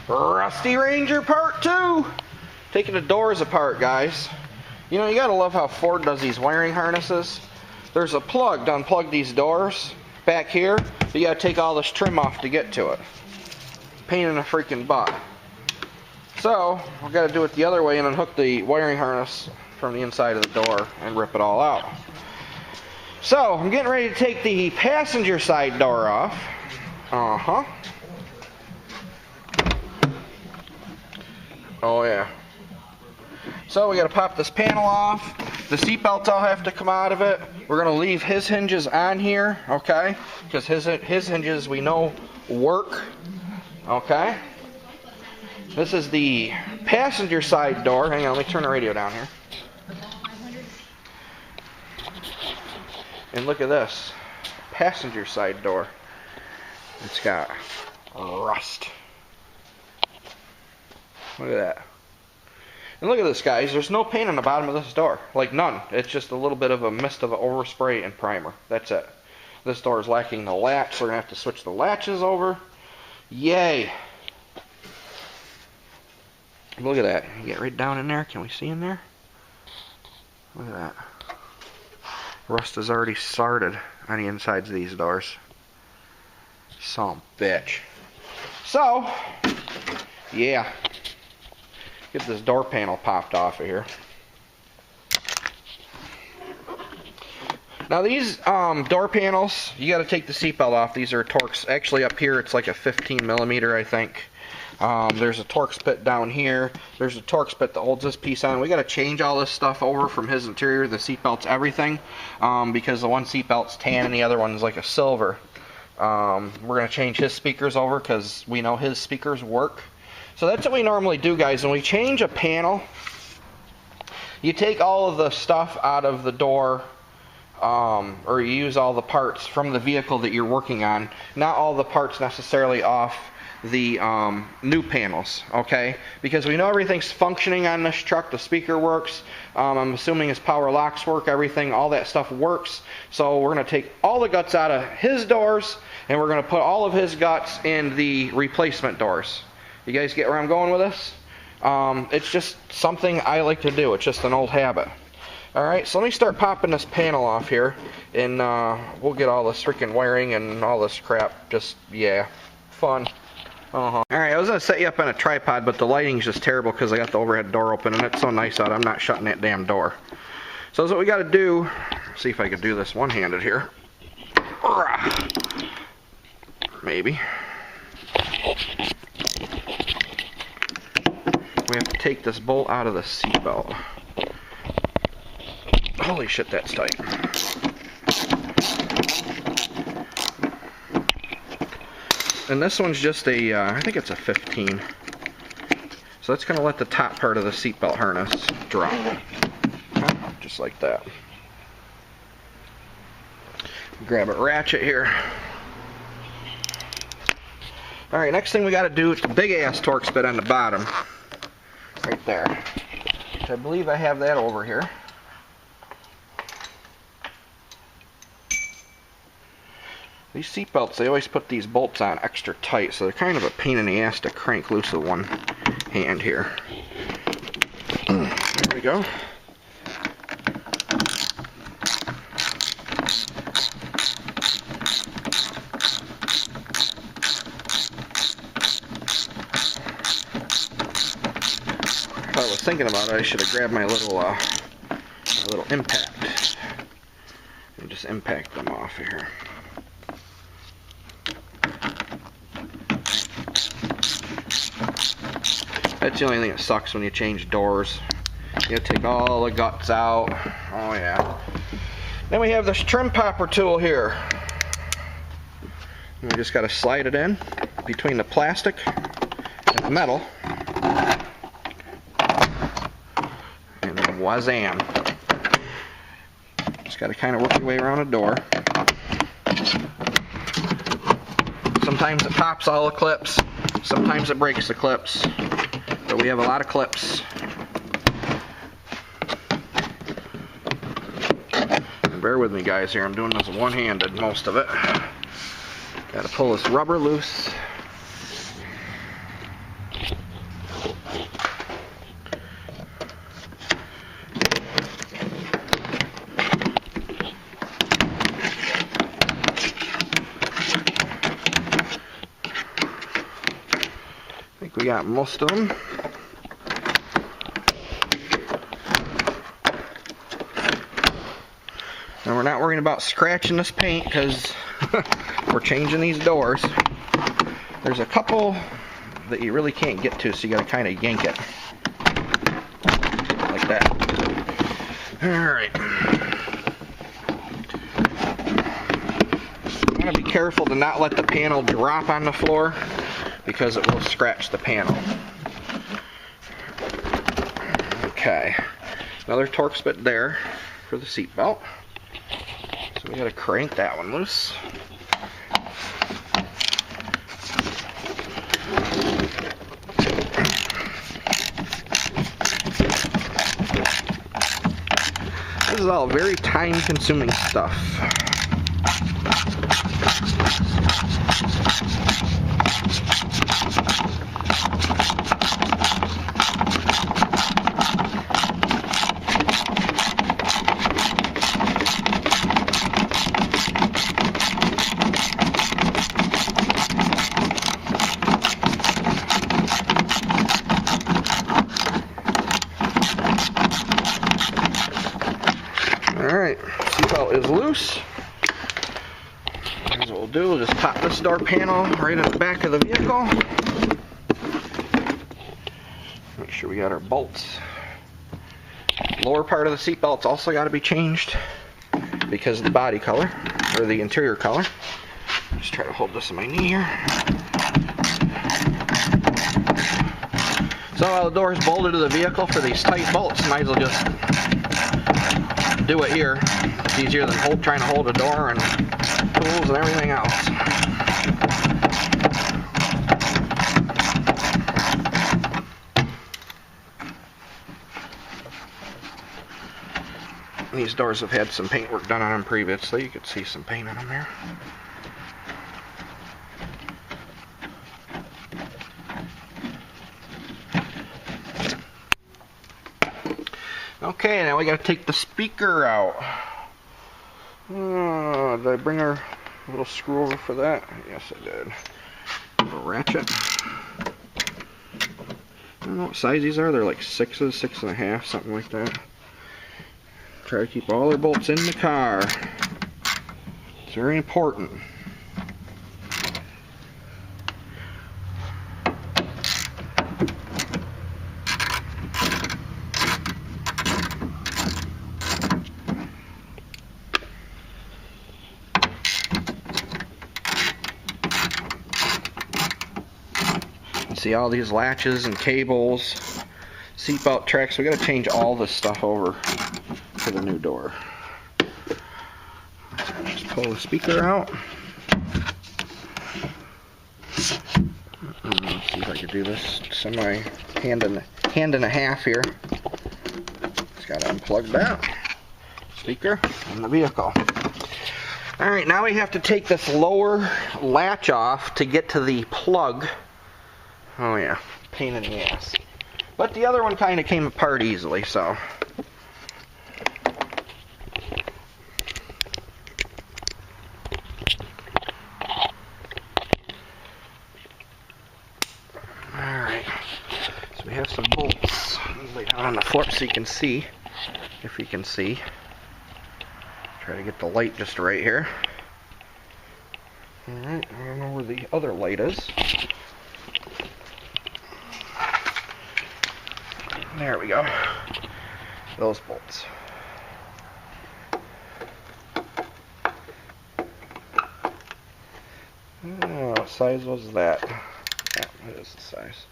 Rusty Ranger Part 2! Taking the doors apart, guys. You know, you gotta love how Ford does these wiring harnesses. There's a plug to unplug these doors back here, but you gotta take all this trim off to get to it. Pain in the freaking butt. So, we gotta do it the other way and unhook the wiring harness from the inside of the door and rip it all out. So, I'm getting ready to take the passenger side door off. Oh yeah. So we gotta pop this panel off. The seat belts all have to come out of it. We're gonna leave his hinges on here, okay? Because his hinges we know work. Okay? This is the passenger side door. Hang on, let me turn the radio down here. And look at this. Passenger side door. It's got rust. Look at that. And look at this, guys. There's no paint on the bottom of this door. Like, none. It's just a little bit of a mist of overspray and primer. That's it. This door is lacking the latch, so we're going to have to switch the latches over. Yay! Look at that. You get right down in there. Can we see in there? Look at that. Rust has already started on the insides of these doors. Some bitch. So, yeah. Get this door panel popped off of here. Now these door panels, you got to take the seatbelt off. These are Torx. Actually up here it's like a 15 millimeter, I think. There's a Torx bit down here. There's a Torx bit that holds this piece on. We got to change all this stuff over from his interior, the seatbelts, everything, because the one seatbelt's tan and the other one's like a silver. We're going to change his speakers over because we know his speakers work. So that's what we normally do, guys. When we change a panel, you take all of the stuff out of the door, or you use all the parts from the vehicle that you're working on, not all the parts necessarily off the new panels, okay? Because we know everything's functioning on this truck. The speaker works. I'm assuming his power locks work, everything, all that stuff works. So we're going to take all the guts out of his doors, and we're going to put all of his guts in the replacement doors. You guys get where I'm going with this? It's just something I like to do. It's just an old habit. Alright, so let me start popping this panel off here, and we'll get all this freaking wiring and all this crap. Just, yeah, fun. Alright, I was going to set you up on a tripod, but the lighting's just terrible because I got the overhead door open, and it's so nice out, I'm not shutting that damn door. So that's what we got to do. See if I can do this one-handed here. Maybe. We have to take this bolt out of the seatbelt. Holy shit, that's tight. And this one's just a, I think it's a 15. So that's going to let the top part of the seatbelt harness drop. Just like that. Grab a ratchet here. Alright, next thing we got to do is the big ass Torx bit on the bottom. Right there. Which I believe I have that over here. These seatbelts, they always put these bolts on extra tight, so they're kind of a pain in the ass to crank loose with one hand here. There we go. I was thinking about it, I should have grabbed my little impact and just impact them off here. That's the only thing that sucks when you change doors. You gotta take all the guts out. Oh yeah. Then we have this trim popper tool here. And we just gotta slide it in between the plastic and the metal. And then wazam. Just gotta kind of work your way around a door. Sometimes it pops all the clips. Sometimes it breaks the clips. But we have a lot of clips. And bear with me, guys, here. I'm doing this one-handed, most of it. Gotta pull this rubber loose. we got most of them. And we're not worrying about scratching this paint because we're changing these doors. There's a couple that you really can't get to, so you gotta kind of yank it. Like that. Alright. You want to be careful to not let the panel drop on the floor because it will scratch the panel. Okay. Another Torx bit there for the seat belt. So we gotta crank that one loose. This is all very time-consuming stuff. Alright, seatbelt is loose. As we'll do, we'll just pop this door panel right in the back of the vehicle. Make sure we got our bolts. Lower part of the seatbelt's also got to be changed because of the body color, or the interior color. Just try to hold this in my knee here. So while the door's bolted to the vehicle for these tight bolts, might as well just do it here. It's easier than trying to hold a door and tools and everything else. These doors have had some paint work done on them previously. You could see some paint on them there. Okay, now we got to take the speaker out. Did I bring our little screw over for that? Yes, I did. A ratchet. I don't know what size these are. They're like 6s, 6.5, something like that. Try to keep all our bolts in the car. It's very important. See all these latches and cables, seatbelt tracks. We got to change all this stuff over for the new door. Just pull the speaker out. Let's see if I can do this semi hand and a half here. Just got to unplug that speaker in the vehicle. All right, now we have to take this lower latch off to get to the plug. Oh yeah, pain in the ass. But the other one kind of came apart easily, so. Alright, so we have some bolts. Lay down on the floor so you can see, if you can see. Try to get the light just right here. Alright, I don't know where the other light is. There we go. Those bolts. Oh, what size was that? Yeah, that is the size.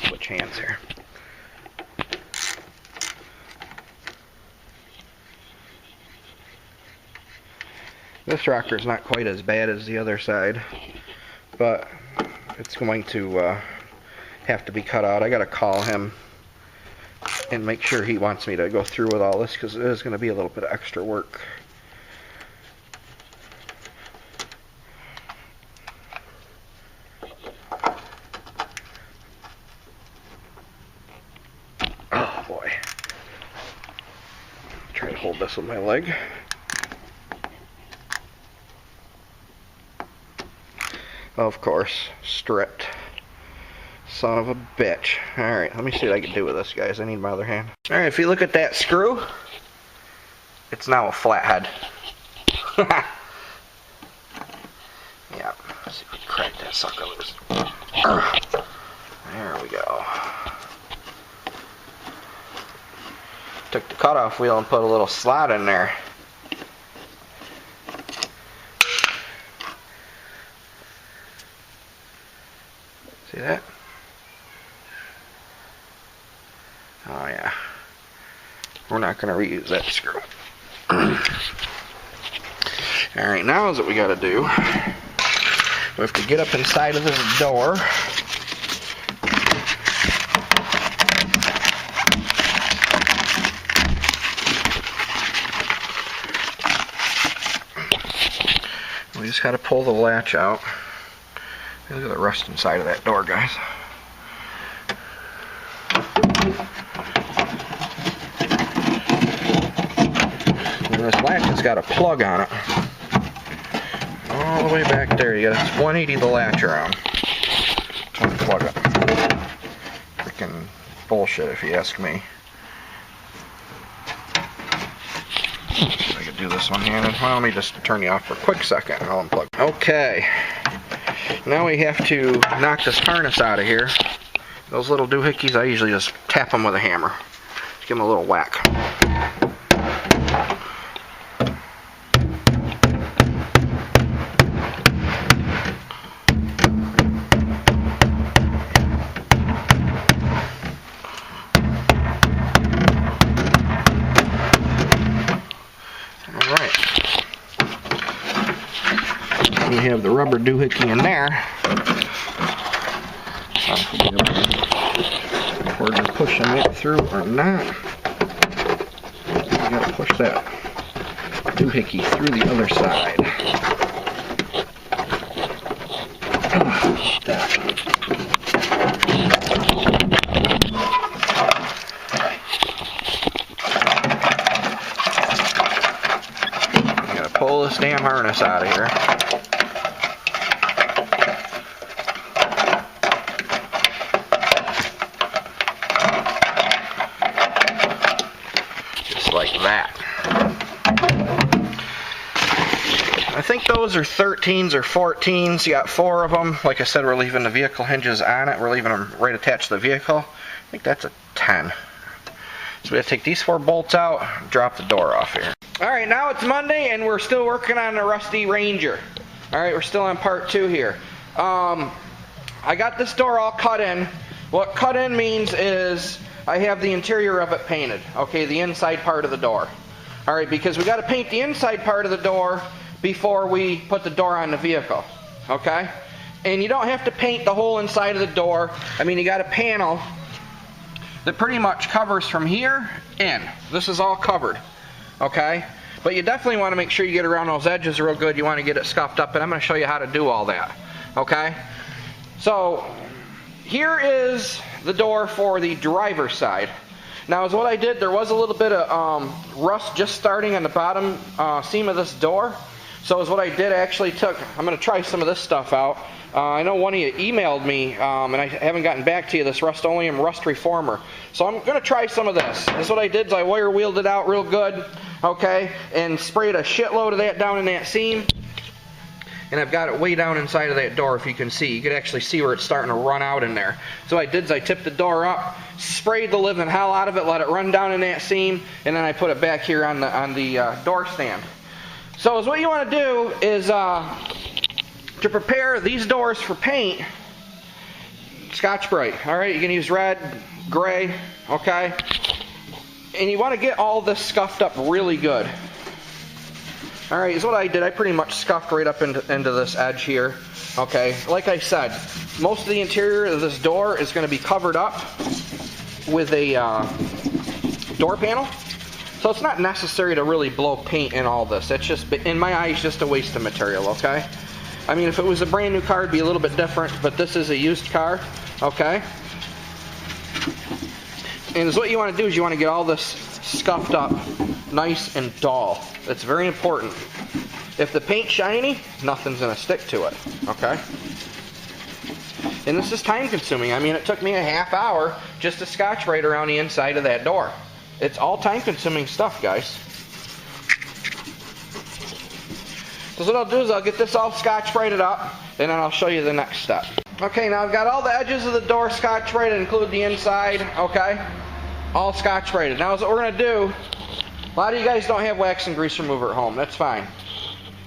Switch hands here. This rocker is not quite as bad as the other side, but it's going to have to be cut out. I got to call him and make sure he wants me to go through with all this because it is going to be a little bit of extra work. Oh boy. Try to hold this with my leg. Of course, stripped. Son of a bitch. Alright, let me see what I can do with this, guys. I need my other hand. Alright, if you look at that screw, it's now a flathead. Yeah, let's see if we can crack that sucker loose. There we go. Took the cutoff wheel and put a little slot in there. See that? Oh yeah. We're not going to reuse that screw. Alright, now is what we got to do. We have to get up inside of this door. We just got to pull the latch out. Look at the rust inside of that door, guys. And this latch has got a plug on it. All the way back there. You got 180 the latch around. Plug it. Freaking bullshit, if you ask me. I could do this one-handed. Well, let me just turn you off for a quick second and I'll unplug. Okay. Now we have to knock this harness out of here. Those little doohickeys, I usually just tap them with a hammer. Just give them a little whack. We have the rubber doohickey in there. Whether we're pushing it through or not, we gotta push that doohickey through the other side. We gotta pull this damn harness out of here. Like that. I think those are 13s or 14s. You got 4 of them. Like I said, we're leaving the vehicle hinges on it. We're leaving them right attached to the vehicle. I think that's a 10. So we have to take these 4 bolts out, drop the door off here. Alright, now it's Monday and we're still working on the rusty Ranger. Alright, we're still on part 2 here. I got this door all cut in. What cut in means is I have the interior of it painted, okay, the inside part of the door. Alright, because we got to paint the inside part of the door before we put the door on the vehicle, okay? And you don't have to paint the whole inside of the door. I mean, you got a panel that pretty much covers from here in. This is all covered, okay? But you definitely want to make sure you get around those edges real good. You want to get it scuffed up, and I'm going to show you how to do all that, okay? So here is the door for the driver's side. Now, as what I did, there was a little bit of rust just starting on the bottom seam of this door. So as what I did, I actually took, I'm going to try some of this stuff out. I know one of you emailed me, and I haven't gotten back to you, this Rust-Oleum Rust Reformer. So I'm going to try some of this. This what I did is I wire wheeled it out real good, okay, and sprayed a shitload of that down in that seam. And I've got it way down inside of that door, if you can see. You can actually see where it's starting to run out in there. So what I did is I tipped the door up, sprayed the living hell out of it, let it run down in that seam, and then I put it back here on the door stand. So what you want to do is to prepare these doors for paint, Scotch-Brite. Alright, you can use red, gray, okay? And you want to get all this scuffed up really good. Alright, is what I did. I pretty much scuffed right up into this edge here. Okay, like I said, most of the interior of this door is going to be covered up with a door panel. So it's not necessary to really blow paint in all this. It's just, in my eyes, just a waste of material, okay? I mean, if it was a brand new car, it'd be a little bit different, but this is a used car, okay? And what you want to do is you want to get all this scuffed up nice and dull. That's very important. If the paint's shiny, nothing's going to stick to it, okay? And this is time consuming. I mean, it took me a half hour just to scotch right around the inside of that door. It's all time consuming stuff, guys. So what I'll do is I'll get this all scotch braided up, and then I'll show you the next step. Okay, now I've got all the edges of the door scotch braided, include the inside, okay? All scotch braided. Now what we're going to do, a lot of you guys don't have wax and grease remover at home. That's fine.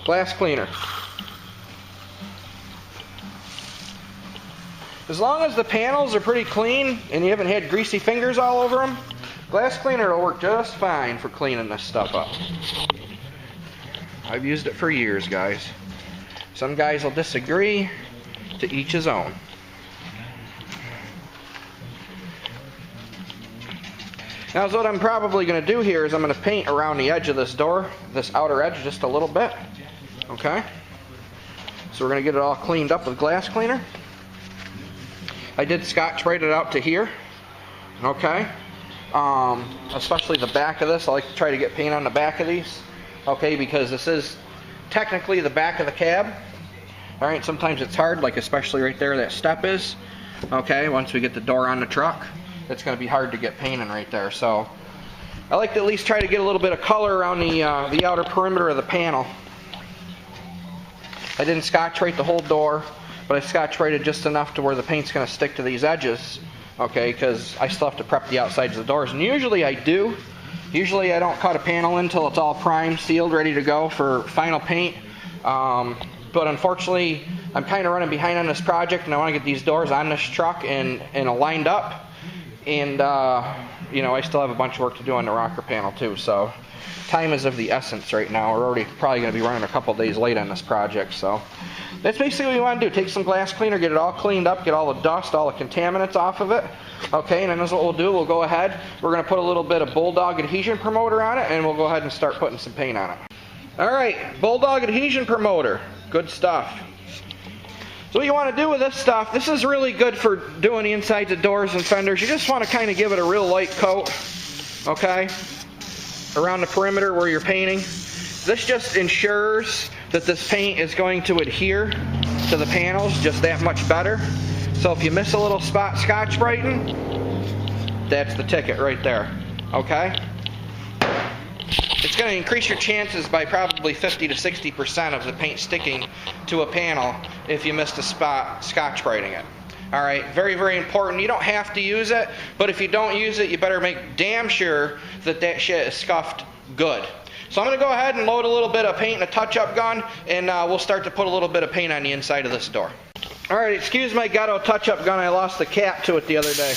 Glass cleaner. As long as the panels are pretty clean and you haven't had greasy fingers all over them, glass cleaner will work just fine for cleaning this stuff up. I've used it for years, guys. Some guys will disagree. To each his own. Now what I'm probably going to do here is I'm going to paint around the edge of this door, this outer edge, just a little bit. Okay? So we're going to get it all cleaned up with glass cleaner. I did scotch braid it out to here. Okay? Especially the back of this. I like to try to get paint on the back of these. Okay, because this is technically the back of the cab. Alright, sometimes it's hard, like especially right there that step is. Okay, once we get the door on the truck, it's going to be hard to get painting right there. So I like to at least try to get a little bit of color around the outer perimeter of the panel. I didn't scotch rate the whole door, but I scotch rated just enough to where the paint's going to stick to these edges. Okay, because I still have to prep the outsides of the doors. And usually I do. Usually I don't cut a panel until it's all primed, sealed, ready to go for final paint. But unfortunately, I'm kind of running behind on this project, and I want to get these doors on this truck and lined up. And, you know, I still have a bunch of work to do on the rocker panel, too. So time is of the essence right now. We're already probably going to be running a couple days late on this project. So that's basically what you want to do. Take some glass cleaner, get it all cleaned up, get all the dust, all the contaminants off of it. Okay, and then that's what we'll do. We'll go ahead. We're going to put a little bit of Bulldog adhesion promoter on it, and we'll go ahead and start putting some paint on it. All right, Bulldog adhesion promoter. Good stuff. So what you want to do with this stuff, this is really good for doing the insides of doors and fenders. You just want to kind of give it a real light coat, okay, around the perimeter where you're painting. This just ensures that this paint is going to adhere to the panels just that much better. So if you miss a little spot scotch brighten, that's the ticket right there, okay? It's going to increase your chances by probably 50 to 60% of the paint sticking to a panel if you missed a spot scotch brighting it. Alright, very, very important. You don't have to use it, but if you don't use it, you better make damn sure that that shit is scuffed good. So I'm going to go ahead and load a little bit of paint in a touch-up gun, and we'll start to put a little bit of paint on the inside of this door. Alright, excuse my ghetto touch-up gun. I lost the cap to it the other day.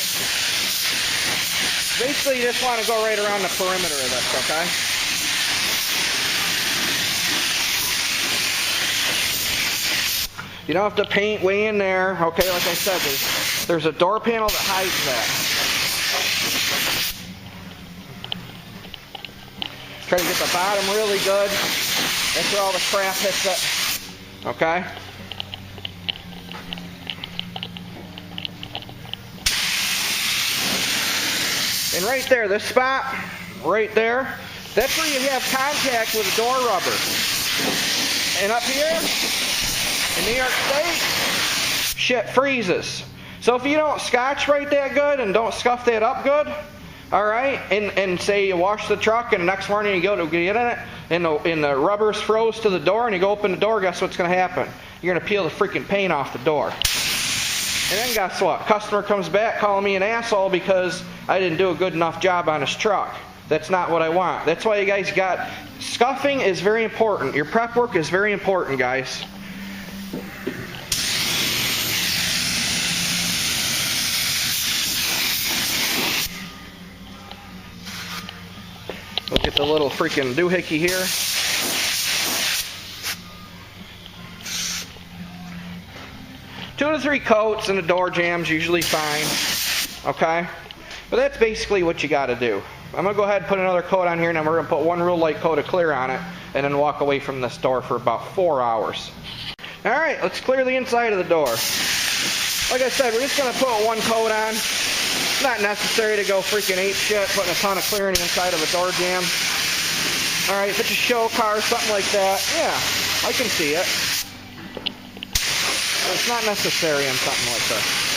Basically, you just want to go right around the perimeter of this, okay? You don't have to paint way in there, okay? Like I said, there's a door panel that hides that. Try to get the bottom really good. That's where all the crap hits it, okay? And right there, this spot, right there, that's where you have contact with the door rubber. And up here, in New York State, shit freezes. So if you don't scotch right that good and don't scuff that up good, alright, and say you wash the truck and the next morning you go to get in it and the rubber's froze to the door and you go open the door, guess what's going to happen? You're going to peel the freaking paint off the door. And then guess what? Customer comes back calling me an asshole because I didn't do a good enough job on his truck. That's not what I want. That's why you guys got... Scuffing is very important. Your prep work is very important, guys. Look at the little freaking doohickey here. Two to three coats and the door jam's usually fine. Okay? But that's basically what you got to do. I'm going to go ahead and put another coat on here, and then we're going to put one real light coat of clear on it, and then walk away from this door for about 4 hours. Alright, let's clear the inside of the door. Like I said, we're just going to put one coat on. It's not necessary to go freaking ape shit, putting a ton of clear in the inside of a door jamb. Alright, if it's a show car or something like that, yeah, I can see it. it's not necessary on something like this.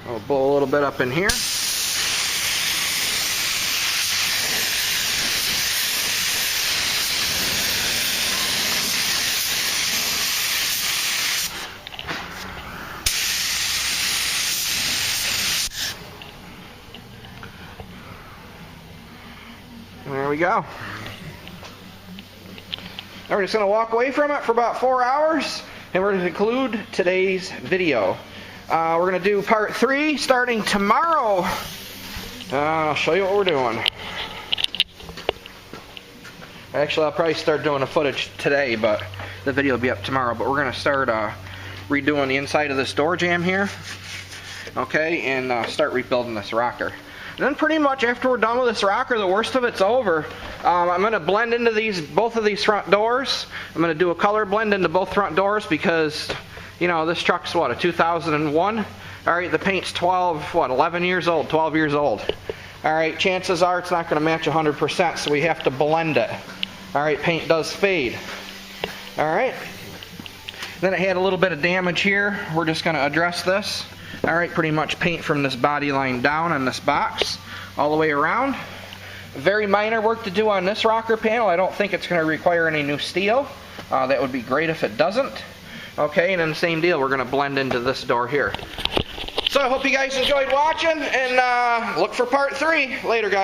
I'll blow a little bit up in here. There we go. Now we're just going to walk away from it for about 4 hours, and we're going to conclude today's video. We're going to do part 3 starting tomorrow. I'll show you what we're doing. Actually, I'll probably start doing the footage today, but the video will be up tomorrow. But we're going to start redoing the inside of this door jamb here. Okay, and start rebuilding this rocker. And then pretty much after we're done with this rocker, the worst of it's over. I'm going to blend into both of these front doors. I'm going to do a color blend into both front doors because, you know, this truck's what, a 2001? Alright, the paint's 11 years old, 12 years old. Alright, chances are it's not going to match 100%, so we have to blend it. Alright, paint does fade. Alright. Then it had a little bit of damage here. We're just going to address this. Alright, pretty much paint from this body line down on this box, all the way around. Very minor work to do on this rocker panel. I don't think it's going to require any new steel. That would be great if it doesn't. Okay, and then the same deal, we're going to blend into this door here. So I hope you guys enjoyed watching, and look for part 3. Later, guys.